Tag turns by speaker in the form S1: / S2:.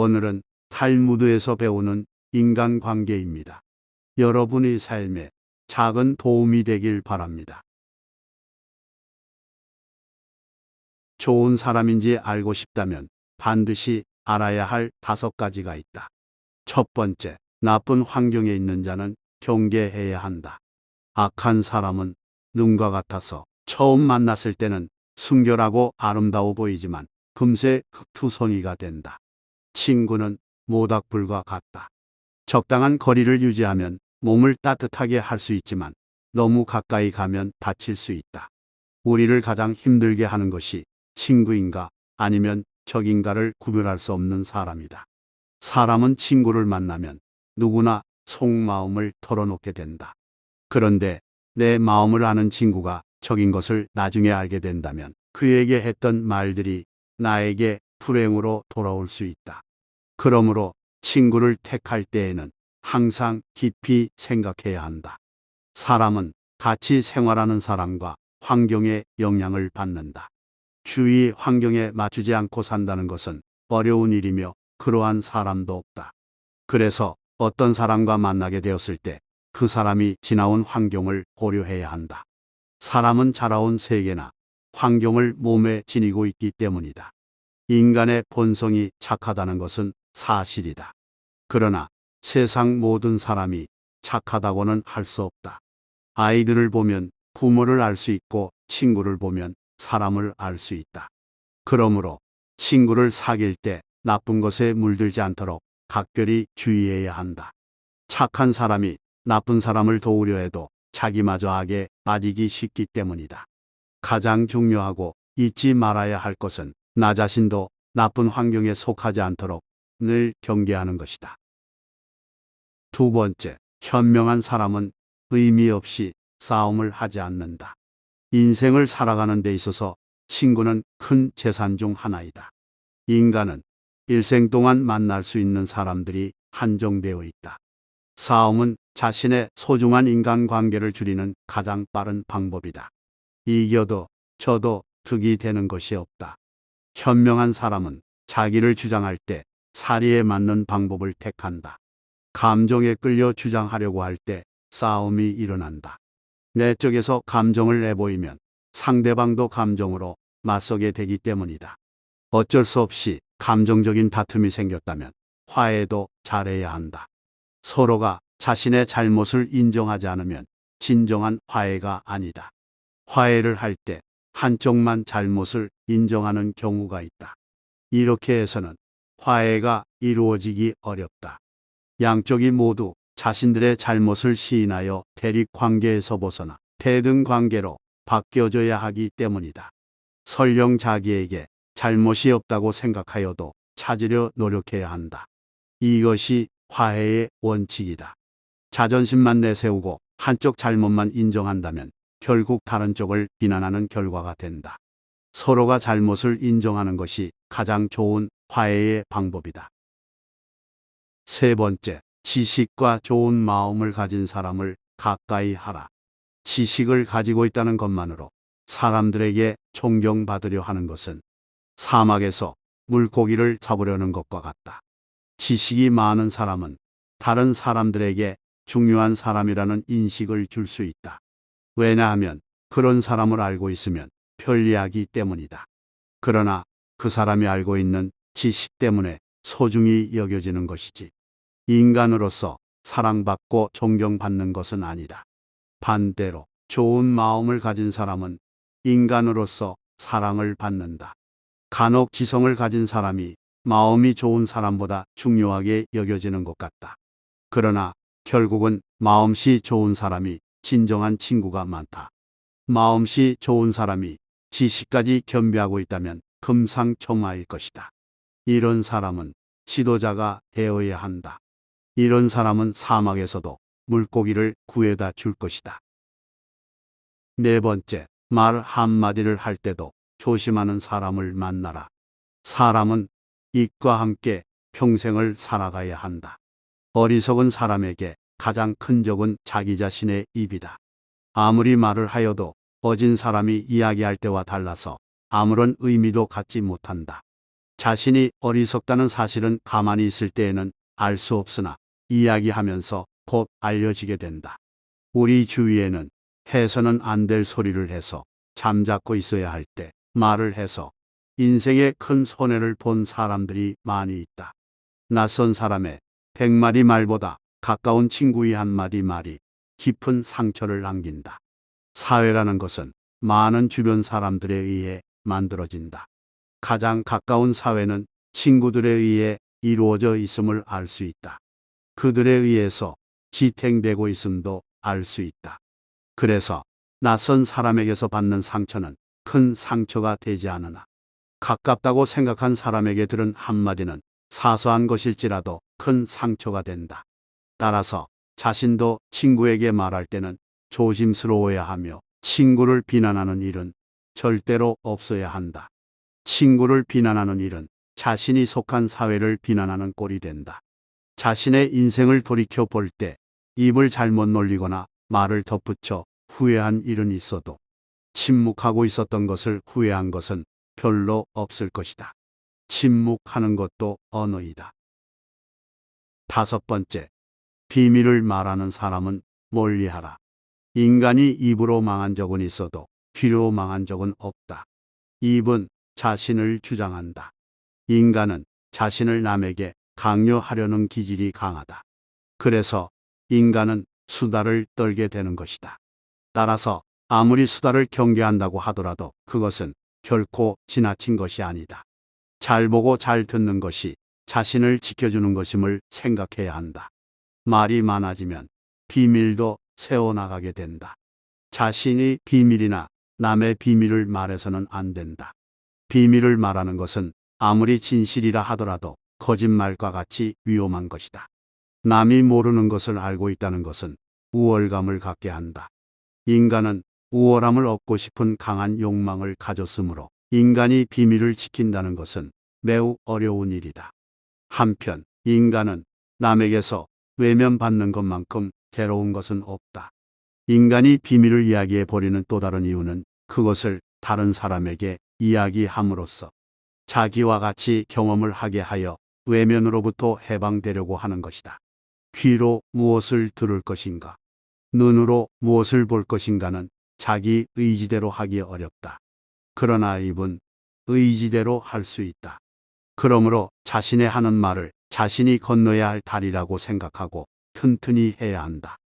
S1: 오늘은 탈무드에서 배우는 인간관계입니다. 여러분의 삶에 작은 도움이 되길 바랍니다. 좋은 사람인지 알고 싶다면 반드시 알아야 할 5가지가 있다. 첫 번째, 나쁜 환경에 있는 자는 경계해야 한다. 악한 사람은 눈과 같아서 처음 만났을 때는 순결하고 아름다워 보이지만 금세 흑투성이가 된다. 친구는 모닥불과 같다. 적당한 거리를 유지하면 몸을 따뜻하게 할 수 있지만 너무 가까이 가면 다칠 수 있다. 우리를 가장 힘들게 하는 것이 친구인가 아니면 적인가를 구별할 수 없는 사람이다. 사람은 친구를 만나면 누구나 속마음을 털어놓게 된다. 그런데 내 마음을 아는 친구가 적인 것을 나중에 알게 된다면 그에게 했던 말들이 나에게 불행으로 돌아올 수 있다. 그러므로 친구를 택할 때에는 항상 깊이 생각해야 한다. 사람은 같이 생활하는 사람과 환경에 영향을 받는다. 주위 환경에 맞추지 않고 산다는 것은 어려운 일이며 그러한 사람도 없다. 그래서 어떤 사람과 만나게 되었을 때 그 사람이 지나온 환경을 고려해야 한다. 사람은 자라온 세계나 환경을 몸에 지니고 있기 때문이다. 인간의 본성이 착하다는 것은 사실이다. 그러나 세상 모든 사람이 착하다고는 할 수 없다. 아이들을 보면 부모를 알 수 있고 친구를 보면 사람을 알 수 있다. 그러므로 친구를 사귈 때 나쁜 것에 물들지 않도록 각별히 주의해야 한다. 착한 사람이 나쁜 사람을 도우려 해도 자기마저 악에 빠지기 쉽기 때문이다. 가장 중요하고 잊지 말아야 할 것은 나 자신도 나쁜 환경에 속하지 않도록 늘 경계하는 것이다. 두 번째, 현명한 사람은 의미 없이 싸움을 하지 않는다. 인생을 살아가는 데 있어서 친구는 큰 재산 중 하나이다. 인간은 일생 동안 만날 수 있는 사람들이 한정되어 있다. 싸움은 자신의 소중한 인간관계를 줄이는 가장 빠른 방법이다. 이겨도 져도 득이 되는 것이 없다. 현명한 사람은 자기를 주장할 때 사리에 맞는 방법을 택한다. 감정에 끌려 주장하려고 할 때 싸움이 일어난다. 내적에서 감정을 내보이면 상대방도 감정으로 맞서게 되기 때문이다. 어쩔 수 없이 감정적인 다툼이 생겼다면 화해도 잘해야 한다. 서로가 자신의 잘못을 인정하지 않으면 진정한 화해가 아니다. 화해를 할 때 한쪽만 잘못을 인정하는 경우가 있다. 이렇게 해서는 화해가 이루어지기 어렵다. 양쪽이 모두 자신들의 잘못을 시인하여 대립 관계에서 벗어나 대등 관계로 바뀌어져야 하기 때문이다. 설령 자기에게 잘못이 없다고 생각하여도 찾으려 노력해야 한다. 이것이 화해의 원칙이다. 자존심만 내세우고 한쪽 잘못만 인정한다면 결국 다른 쪽을 비난하는 결과가 된다. 서로가 잘못을 인정하는 것이 가장 좋은 화해의 방법이다. 세 번째, 지식과 좋은 마음을 가진 사람을 가까이 하라. 지식을 가지고 있다는 것만으로 사람들에게 존경받으려 하는 것은 사막에서 물고기를 잡으려는 것과 같다. 지식이 많은 사람은 다른 사람들에게 중요한 사람이라는 인식을 줄 수 있다. 왜냐하면 그런 사람을 알고 있으면 편리하기 때문이다. 그러나 그 사람이 알고 있는 지식 때문에 소중히 여겨지는 것이지 인간으로서 사랑받고 존경받는 것은 아니다. 반대로 좋은 마음을 가진 사람은 인간으로서 사랑을 받는다. 간혹 지성을 가진 사람이 마음이 좋은 사람보다 중요하게 여겨지는 것 같다. 그러나 결국은 마음씨 좋은 사람이 진정한 친구가 많다. 마음씨 좋은 사람이 지식까지 겸비하고 있다면 금상첨화일 것이다. 이런 사람은 지도자가 되어야 한다. 이런 사람은 사막에서도 물고기를 구해다 줄 것이다. 네 번째, 말 한마디를 할 때도 조심하는 사람을 만나라. 사람은 입과 함께 평생을 살아가야 한다. 어리석은 사람에게 가장 큰 적은 자기 자신의 입이다. 아무리 말을 하여도 어진 사람이 이야기할 때와 달라서 아무런 의미도 갖지 못한다. 자신이 어리석다는 사실은 가만히 있을 때에는 알 수 없으나 이야기하면서 곧 알려지게 된다. 우리 주위에는 해서는 안 될 소리를 해서 잠자코 있어야 할 때 말을 해서 인생에 큰 손해를 본 사람들이 많이 있다. 낯선 사람의 100마디 말보다 가까운 친구의 한마디 말이 깊은 상처를 남긴다. 사회라는 것은 많은 주변 사람들에 의해 만들어진다. 가장 가까운 사회는 친구들에 의해 이루어져 있음을 알 수 있다. 그들에 의해서 지탱되고 있음도 알 수 있다. 그래서 낯선 사람에게서 받는 상처는 큰 상처가 되지 않으나 가깝다고 생각한 사람에게 들은 한마디는 사소한 것일지라도 큰 상처가 된다. 따라서 자신도 친구에게 말할 때는 조심스러워야 하며 친구를 비난하는 일은 절대로 없어야 한다. 친구를 비난하는 일은 자신이 속한 사회를 비난하는 꼴이 된다. 자신의 인생을 돌이켜 볼 때 입을 잘못 놀리거나 말을 덧붙여 후회한 일은 있어도 침묵하고 있었던 것을 후회한 것은 별로 없을 것이다. 침묵하는 것도 언어이다. 5번째, 비밀을 말하는 사람은 멀리하라. 인간이 입으로 망한 적은 있어도 귀로 망한 적은 없다. 입은 자신을 주장한다. 인간은 자신을 남에게 강요하려는 기질이 강하다. 그래서 인간은 수다를 떨게 되는 것이다. 따라서 아무리 수다를 경계한다고 하더라도 그것은 결코 지나친 것이 아니다. 잘 보고 잘 듣는 것이 자신을 지켜주는 것임을 생각해야 한다. 말이 많아지면 비밀도 새어나가게 된다. 자신이 비밀이나 남의 비밀을 말해서는 안 된다. 비밀을 말하는 것은 아무리 진실이라 하더라도 거짓말과 같이 위험한 것이다. 남이 모르는 것을 알고 있다는 것은 우월감을 갖게 한다. 인간은 우월함을 얻고 싶은 강한 욕망을 가졌으므로 인간이 비밀을 지킨다는 것은 매우 어려운 일이다. 한편 인간은 남에게서 외면받는 것만큼 괴로운 것은 없다. 인간이 비밀을 이야기해 버리는 또 다른 이유는 그것을 다른 사람에게 이야기함으로써 자기와 같이 경험을 하게 하여 외면으로부터 해방되려고 하는 것이다. 귀로 무엇을 들을 것인가, 눈으로 무엇을 볼 것인가는 자기 의지대로 하기 어렵다. 그러나 입은 의지대로 할 수 있다. 그러므로 자신의 하는 말을 자신이 건너야 할 다리라고 생각하고 튼튼히 해야 한다.